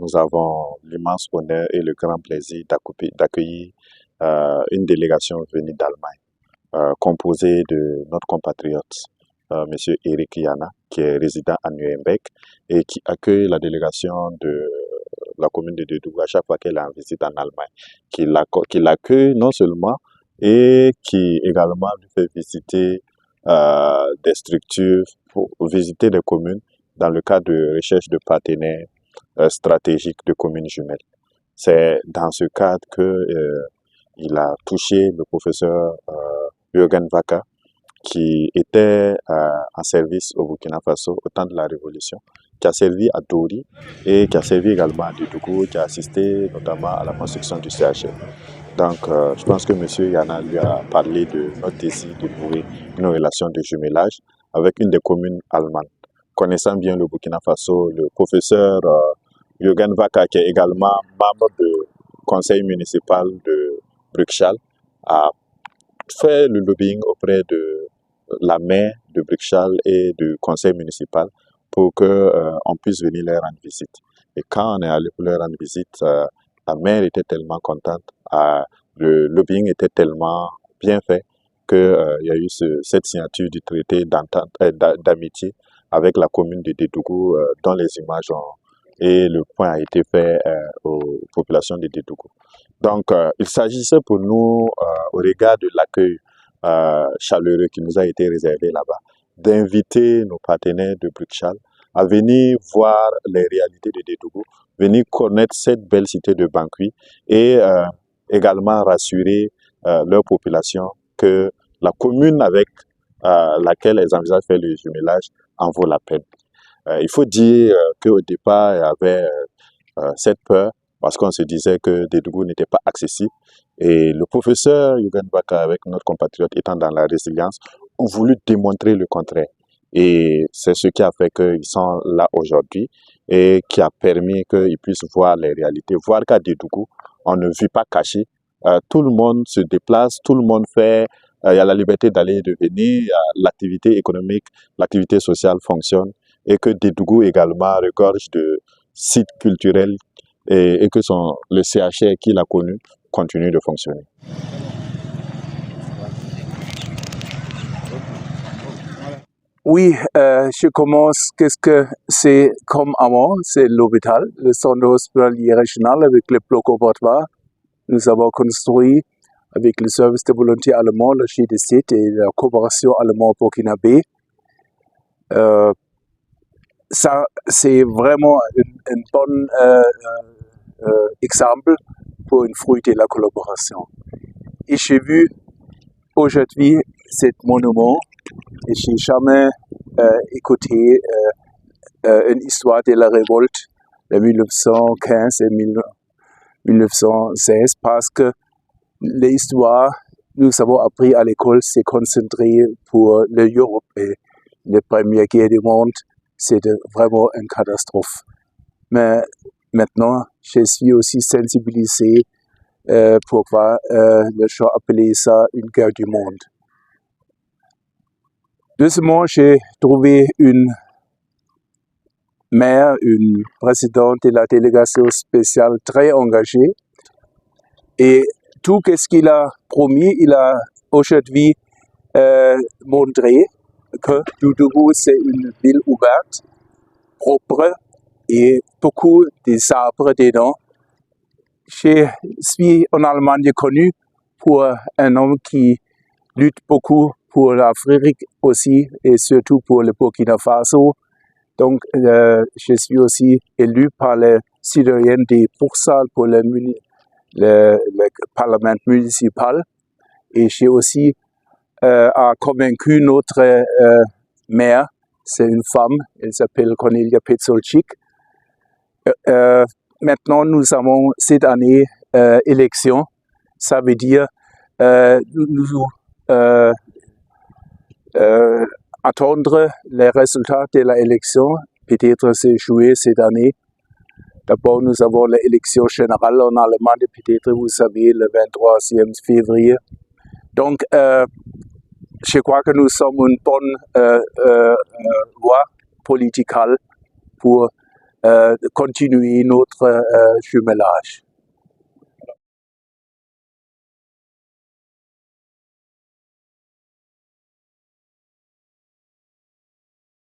nous avons l'immense honneur et le grand plaisir d'accueillir une délégation venue d'Allemagne, composée de notre compatriote, Monsieur Eric Yana, qui est résident à Nuremberg et qui accueille la délégation de la commune de Dédougou à chaque fois qu'elle est en visite en Allemagne, qui l'accueille non seulement et qui également lui fait visiter des structures, pour visiter des communes dans le cadre de recherche de partenaires stratégiques de communes jumelles. C'est dans ce cadre que il a touché le professeur Jürgen Vaka, qui était en service au Burkina Faso au temps de la Révolution, qui a servi à Dori et qui a servi également à Dédougou, qui a assisté notamment à la construction du CHF. Donc, je pense que M. Yana lui a parlé de notre désir de nouer une relation de jumelage avec une des communes allemandes. Connaissant bien le Burkina Faso, le professeur Jürgen Vaka, qui est également membre du conseil municipal de Bruchsal, a fait le lobbying auprès de la maire de Bruchsal et du conseil municipal pour qu'on puisse venir leur rendre visite. Et quand on est allé pour leur rendre visite, la maire était tellement contente, le lobbying était tellement bien fait qu'il y a eu cette signature du traité d'amitié avec la commune de Dédougou, dont les images et le point a été fait aux populations de Dédougou. Donc, il s'agissait pour nous, au regard de l'accueil chaleureux qui nous a été réservé là-bas, d'inviter nos partenaires de Bruchsal à venir voir les réalités de Dédougou, venir connaître cette belle cité de Bangui et également rassurer leur population que la commune avec laquelle elles envisagent faire le jumelage en vaut la peine. Il faut dire qu'au départ, il y avait cette peur parce qu'on se disait que Dédougou n'était pas accessible. Et le professeur Jürgen Vaka, avec notre compatriote étant dans la résilience, ont voulu démontrer le contraire. Et c'est ce qui a fait qu'ils sont là aujourd'hui et qui a permis qu'ils puissent voir les réalités. Voir qu'à Dédougou, on ne vit pas caché. Tout le monde se déplace, tout le monde fait, il y a la liberté d'aller et de venir, l'activité économique, l'activité sociale fonctionne et que Dédougou également regorge de sites culturels et que le CHR qui l'a connu continue de fonctionner. Oui, je commence. Qu'est-ce que c'est comme avant? C'est l'hôpital, le centre hospitalier régional avec le bloc opératoire. Nous avons construit avec le service de volonté allemand, le GDC et la coopération allemand-burkinabé. Ça, c'est vraiment un bon exemple pour une fruit de la collaboration. Et j'ai vu aujourd'hui ce monument et j'ai jamais écouté une histoire de la révolte de 1915 et 1916 parce que l'histoire, nous avons appris à l'école, s'est concentrée pour l'Europe et la Première Guerre du monde. C'était vraiment une catastrophe. Mais maintenant, je suis aussi sensibilisé pourquoi les gens appelaient ça une guerre du monde. Deuxièmement, j'ai trouvé une maire, une présidente de la délégation spéciale très engagée. Et tout ce qu'il a promis, il a aujourd'hui montré que Dédougou, c'est une ville ouverte, propre et beaucoup d'arbres dedans. Je suis en Allemagne connu pour un homme qui lutte beaucoup pour l'Afrique aussi et surtout pour le Burkina Faso. Donc, je suis aussi élu par les citoyens de Bruxelles pour le Parlement municipal. Et j'ai aussi convaincu notre maire, c'est une femme, elle s'appelle Cornelia Petzoldschik. Maintenant, nous avons cette année élection. Ça veut dire attendre les résultats de l'élection. Peut-être c'est joué cette année. D'abord, nous avons l'élection générale en Allemagne, peut-être vous savez, le 23e février. Donc, je crois que nous sommes une bonne voie politique pour continuer notre jumelage.